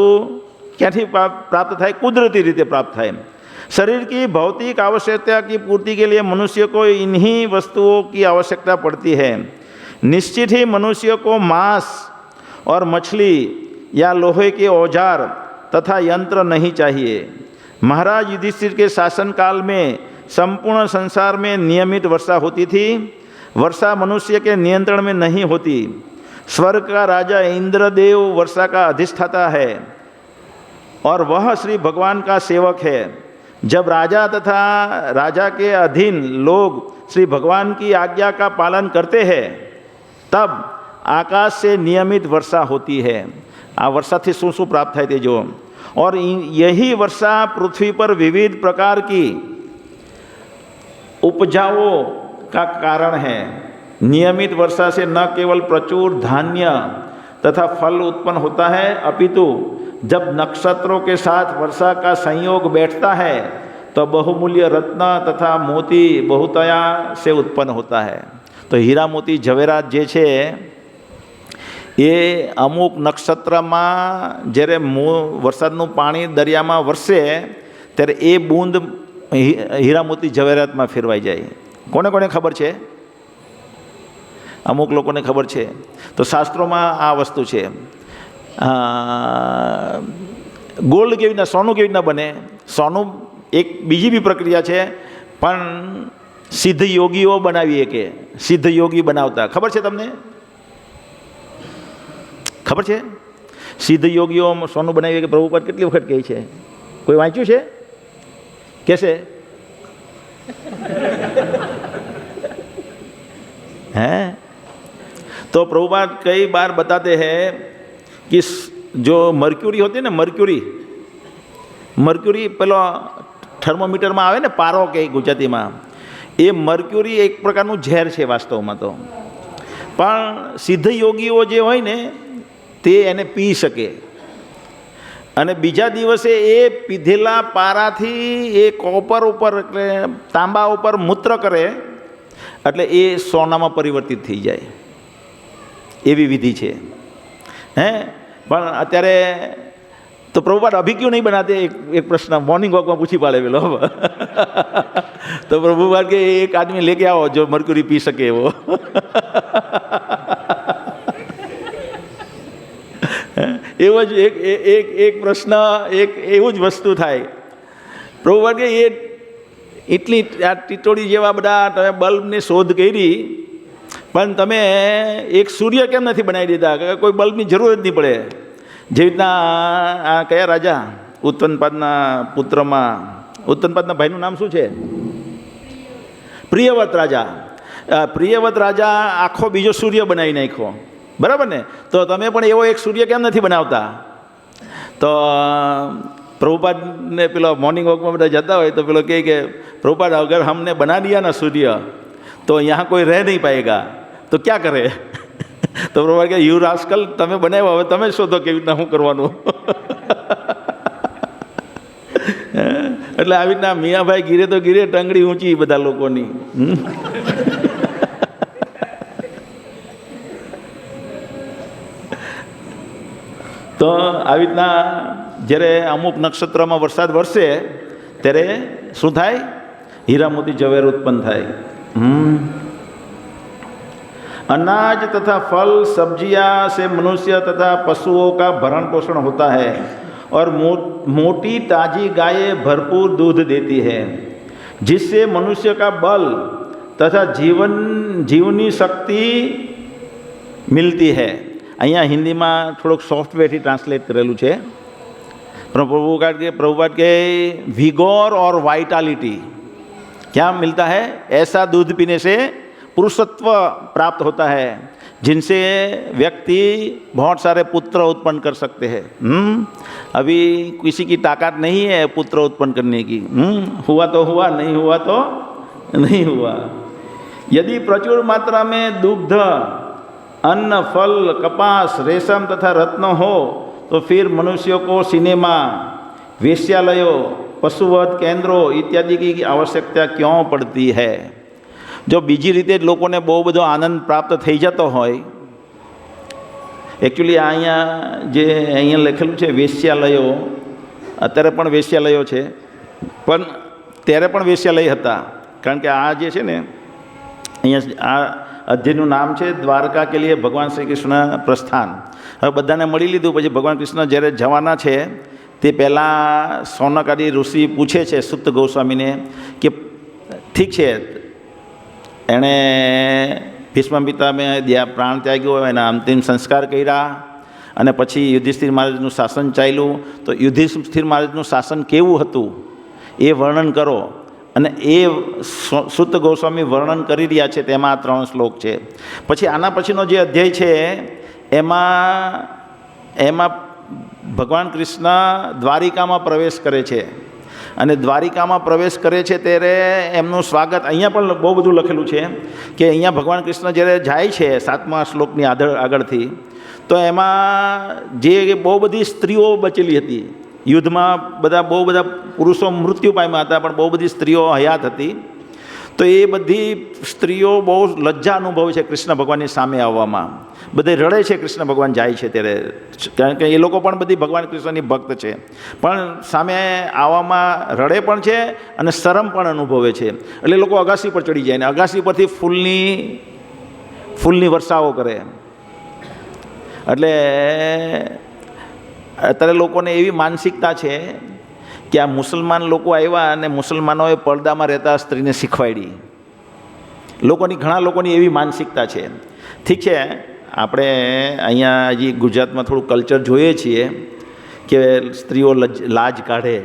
ક્યાંથી प्राप्त થાય? कुदरती રીતે प्राप्त થાય. शरीर की भौतिक आवश्यकता की पूर्ति के लिए मनुष्य को इन्हीं वस्तुओं की आवश्यकता पड़ती है. निश्चित ही मनुष्य को मांस और मछली या लोहे के औजार तथा यंत्र नहीं चाहिए. महाराज युधिष्ठिर के शासनकाल में संपूर्ण संसार में नियमित वर्षा होती थी. वर्षा मनुष्य के नियंत्रण में नहीं होती. स्वर्ग का राजा इंद्रदेव वर्षा का अधिष्ठाता है और वह श्री भगवान का सेवक है. जब राजा तथा राजा के अधीन लोग श्री भगवान की आज्ञा का पालन करते हैं तब आकाश से नियमित वर्षा होती है. आ वर्षा से શું શું प्राप्त થાય તે જો. और यही वर्षा पृथ्वी पर विविध प्रकार की उपजाओं का कारण है. नियमित वर्षा से न केवल प्रचुर धान्य तथा फल उत्पन्न होता है, अपितु जब नक्षत्रों के साथ वर्षा का संयोग बैठता है तो बहुमूल्य रत्न तथा मोती बहुतया से उत्पन्न होता है. तो हीरा मोती जवेरात जे छे એ અમુક નક્ષત્રમાં જ્યારે વરસાદનું પાણી દરિયામાં વરસે ત્યારે એ બૂંદ હીરા મોતી જવેરાતમાં ફેરવાઈ જાય. કોને કોને ખબર છે? અમુક લોકોને ખબર છે. તો શાસ્ત્રોમાં આ વસ્તુ છે. ગોલ્ડ કેવી રીતના, સોનું કેવી રીતના બને? સોનું એક બીજી બી પ્રક્રિયા છે, પણ સિદ્ધ યોગીઓ બનાવીએ કે સિદ્ધ યોગી બનાવતા. ખબર છે તમને? ખબર છે? સિદ્ધ યોગીઓ સોનું બનાવીએ કે પ્રભુપાદ કેટલી વખત કહે છે? કોઈ વાંચ્યું છે? कैसे? हैं? तो प्रभुपाद कई बार बताते हैं कि जो मर्क्यूरी होती है ना, मर्क्यूरी પેલો થર્મોમીટરમાં આવે ને, પારો કે ગુજરાતીમાં, એ મર્ક્યુરી એક પ્રકારનું ઝેર છે વાસ્તવમાં તો. પણ સિદ્ધ યોગીઓ જે હોય ને તે એને પી શકે, અને બીજા દિવસે એ પીધેલા પારાથી એ કોપર ઉપર એટલે તાંબા ઉપર મૂત્ર કરે એટલે એ સોનામાં પરિવર્તિત થઈ જાય. એવી વિધિ છે. પણ અત્યારે તો પ્રભુપાદ અભી ક્यों नहीं बनाते? एक प्रश्न मॉर्निंग वॉक में पूछी पाड़े पेलो. तो प्रभुपाद के एक आदमी लेके आओ जो मर्क्यूरी पी सके वो. એવો જ એક પ્રશ્ન, એક એવું જ વસ્તુ થાય. પ્રભુપાદ કે એ એટલી આ ટીટોળી જેવા બધા તમે બલ્બની શોધ કરી, પણ તમે એક સૂર્ય કેમ નથી બનાવી દીધા? કે કોઈ બલ્બની જરૂર જ નહીં પડે. જેવી રીતના આ કયા રાજા, ઉત્તનપાદના પુત્રમાં, ઉત્તનપાદના ભાઈનું નામ શું છે? પ્રિયવ્રત રાજા. પ્રિયવ્રત રાજા આખો બીજો સૂર્ય બનાવી નાખ્યો, બરાબર ને? તો તમે પણ એવો એક સૂર્ય કેમ નથી બનાવતા? તો प्रभुपाद ने पेलो मॉर्निंग वॉक में બધા જતા હોય તો પેલો કહે કે प्रभुपाद अगर हमने बना दिया ना सूर्य तो यहाँ कोई रह नहीं पाएगा, तो क्या करे? તો પ્રભુપાદ કે યુ રાસ્કલ, તમે બનાવ્યો, હવે તમે શોધો કેવી રીતના શું કરવાનું. એટલે આવી રીતના મિયાભાઈ ગીરે તો ગીરે, ટંગડી ઊંચી બધા લોકોની. તો આવી રીતના જ્યારે અમુક નક્ષત્રમાં વરસાદ વરસે ત્યારે શું થાય? હીરા મોતી જવેર ઉત્પન્ન થાય. अनाज तथा फल सब्जियां से मनुष्य तथा पशुओं का भरण पोषण होता है और मोटी ताजी गायें भरपूर दूध देती है, जिससे मनुष्य का बल तथा जीवनी शक्ति मिलती है. અહીંયા હિન્દીમાં થોડોક સોફ્ટવેરથી ટ્રાન્સલેટ કરેલું છે. प्रभुपाद के विगोर और वाइटालिटी क्या मिलता है? ऐसा दूध पीने से पुरुषत्व प्राप्त होता है जिनसे व्यक्ति बहुत सारे पुत्र उत्पन्न कर सकते हैं. अभी किसी की ताकत नहीं है पुत्र उत्पन्न करने की. हुआ तो हुआ, नहीं हुआ तो नहीं हुआ. यदि प्रचुर मात्रा में दुग्ध, अन्न, फल, कपास, रेशम तथा रत्न हो तो फिर मनुष्यों को सिनेमा, वेश्यालयों, पशुवध केंद्रों इत्यादि की आवश्यकता क्यों पड़ती है? जो बीजी रीते लोकोने बहु बधो आनंद प्राप्त थई जतो होय, एक्चुअली अहींया जे अहींया लखेलुं छे वेश्यालयो, अत्यारे पण वेश्यालयो छे, पण त्यारे पण वेश्यालय हता. कारण के आ जे छे ने अहींया आ अध्यायनुं नाम छे द्वारका के लिए भगवान श्री कृष्ण प्रस्थान. हवे बधाने मळी लीधुं, पछी भगवान कृष्ण ज्यारे जवाना छे ते पहेला सौनकादि ऋषि पूछे छे सुत गोस्वामीने कि ठीक छे एणे भीष्म पितामहे प्राण त्याग्यो, एना अंतिम संस्कार कर्या अने पछी युधिष्ठिर महाराजनुं शासन चाल्युं. तो युधिष्ठिर महाराजनुं शासन केवुं हतुं ए वर्णन करो. अने ए सुत गोस्वामी वर्णन करी रह्या छे, तेमां 3 श्लोक छे. पछी आना पछीनो जे अध्याय छे एमां भगवान कृष्ण द्वारिकामां प्रवेश करे छे અને દ્વારિકામાં પ્રવેશ કરે છે ત્યારે એમનું સ્વાગત અહીંયા પણ બહુ બધું લખેલું છે કે અહીંયા ભગવાન કૃષ્ણ જ્યારે જાય છે 7મા શ્લોકની આગળથી, તો એમાં જે બહુ બધી સ્ત્રીઓ બચેલી હતી યુદ્ધમાં, બહુ બધા પુરુષો મૃત્યુ પામ્યા હતા પણ બહુ બધી સ્ત્રીઓ હયાત હતી. તો એ બધી સ્ત્રીઓ બહુ લજ્જા અનુભવે છે કૃષ્ણ ભગવાનની સામે આવવામાં. બધે રડે છે કૃષ્ણ ભગવાન જાય છે ત્યારે, કારણ કે એ લોકો પણ બધી ભગવાન કૃષ્ણની ભક્ત છે, પણ સામે આવવામાં રડે પણ છે અને શરમ પણ અનુભવે છે. એટલે લોકો અગાસી પર ચડી જાય ને અગાસી પરથી ફૂલની વર્ષાઓ કરે. એટલે અત્યારે લોકોને એવી માનસિકતા છે કે આ મુસલમાન લોકો આવ્યા અને મુસલમાનોએ પડદામાં રહેતા સ્ત્રીને શીખવાડી. ઘણા લોકોની એવી માનસિકતા છે. ઠીક છે, આપણે અહીંયા હજી ગુજરાતમાં થોડું કલ્ચર જોઈએ છીએ કે સ્ત્રીઓ લાજ કાઢે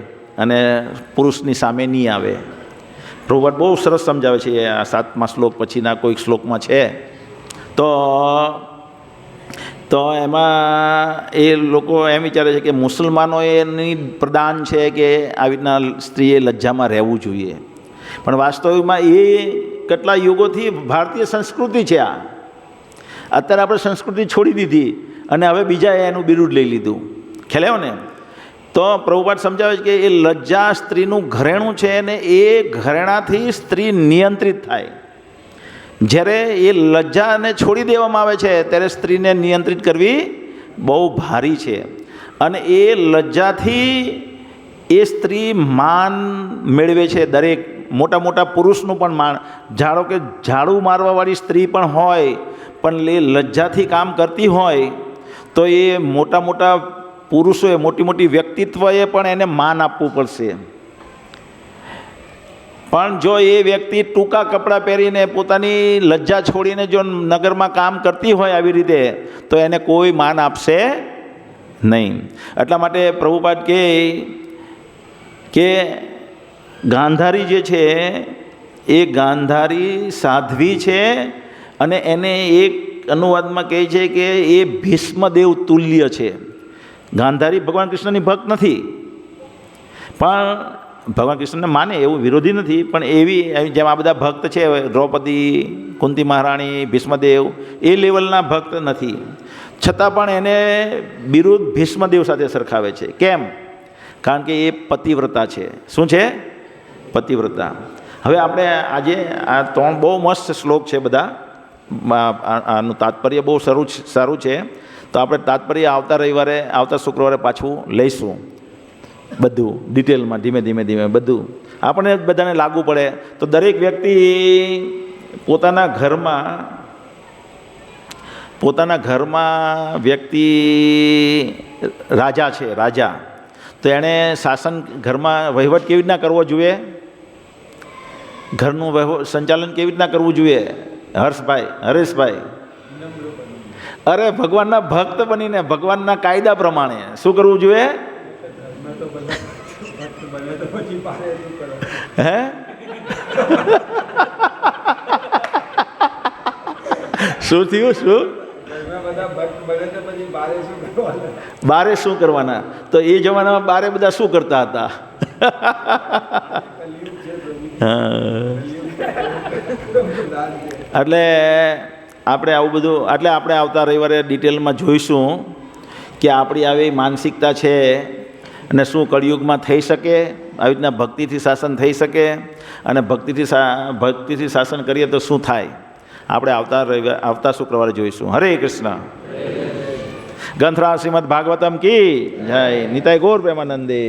અને પુરુષની સામે નહીં આવે. પ્રભુપાદ બહુ સરસ સમજાવે છે, આ 7મા શ્લોક પછીના કોઈક શ્લોકમાં છે. તો એમાં એ લોકો એમ વિચારે છે કે મુસલમાનો એની પ્રદાન છે કે આવી રીતના સ્ત્રીએ લજ્જામાં રહેવું જોઈએ, પણ વાસ્તવિકમાં એ કેટલા યુગોથી ભારતીય સંસ્કૃતિ છે. અત્યારે આપણે સંસ્કૃતિ છોડી દીધી અને હવે બીજાએ એનું બિરુદ લઈ લીધું. ખ્યાલ આવ્યો ને? તો પ્રભુપાદ સમજાવે છે કે એ લજ્જા સ્ત્રીનું ઘરેણું છે ને એ ઘરેણાથી સ્ત્રી નિયંત્રિત થાય. જ્યારે એ લજ્જાને છોડી દેવામાં આવે છે ત્યારે સ્ત્રીને નિયંત્રિત કરવી બહુ ભારી છે. અને એ લજ્જાથી એ સ્ત્રી માન મેળવે છે. દરેક મોટા મોટા પુરુષનું પણ માન. ધારો કે ઝાડુ મારવાવાળી સ્ત્રી પણ હોય, પણ એ લજ્જાથી કામ કરતી હોય તો એ મોટા મોટા પુરુષોએ, મોટી મોટી વ્યક્તિત્વએ પણ એને માન આપવું પડશે. પણ જો એ વ્યક્તિ ટૂંકા કપડાં પહેરીને પોતાની લજ્જા છોડીને જો નગરમાં કામ કરતી હોય આવી રીતે, તો એને કોઈ માન આપશે નહીં. એટલા માટે પ્રભુપાદ કહે કે ગાંધારી જે છે એ ગાંધારી સાધ્વી છે, અને એને એક અનુવાદમાં કહે છે કે એ ભીષ્મદેવ તુલ્ય છે. ગાંધારી ભગવાન કૃષ્ણની ભક્ત નથી, પણ ભગવાન કૃષ્ણને માને એવું વિરોધી નથી, પણ એવી જેમ આ બધા ભક્ત છે, દ્રૌપદી, કુંતી મહારાણી, ભીષ્મદેવ, એ લેવલના ભક્ત નથી. છતાં પણ એને બિરુદ ભીષ્મદેવ સાથે સરખાવે છે. કેમ? કારણ કે એ પતિવ્રતા છે. શું છે? પતિવ્રતા. હવે આપણે આજે આ 3 બહુ મસ્ત શ્લોક છે બધા, આનું તાત્પર્ય બહુ સારું છે. તો આપણે તાત્પર્ય આવતા શુક્રવારે પાછું લઈશું, બધું ડિટેલમાં, ધીમે ધીમે બધું આપણે બધાને લાગુ પડે. તો દરેક વ્યક્તિ પોતાના ઘરમાં વ્યક્તિ રાજા છે, રાજા. તો એણે શાસન, ઘરમાં વહીવટ કેવી રીતના કરવો જોઈએ, ઘરનું સંચાલન કેવી રીતના કરવું જોઈએ? હરેશભાઈ, અરે ભગવાનના ભક્ત બનીને ભગવાનના કાયદા પ્રમાણે શું કરવું જોઈએ? હે? શું થયું? શું બારે શું કરવાના? તો એ જમાનામાં બારે બધા શું કરતા હતા? એટલે આપણે આવું બધું, એટલે આપણે આવતા રવિવારે ડિટેલમાં જોઈશું કે આપણી આવી માનસિકતા છે અને શું કળિયુગમાં થઈ શકે, આવી રીતના ભક્તિથી શાસન થઈ શકે, અને ભક્તિથી શાસન કરીએ તો શું થાય, આપણે આવતા શુક્રવારે જોઈશું. હરે કૃષ્ણ. ગ્રંથરાજ શ્રીમદ ભાગવતમ કી જય. નિતાય ગૌર પ્રેમાનંદે.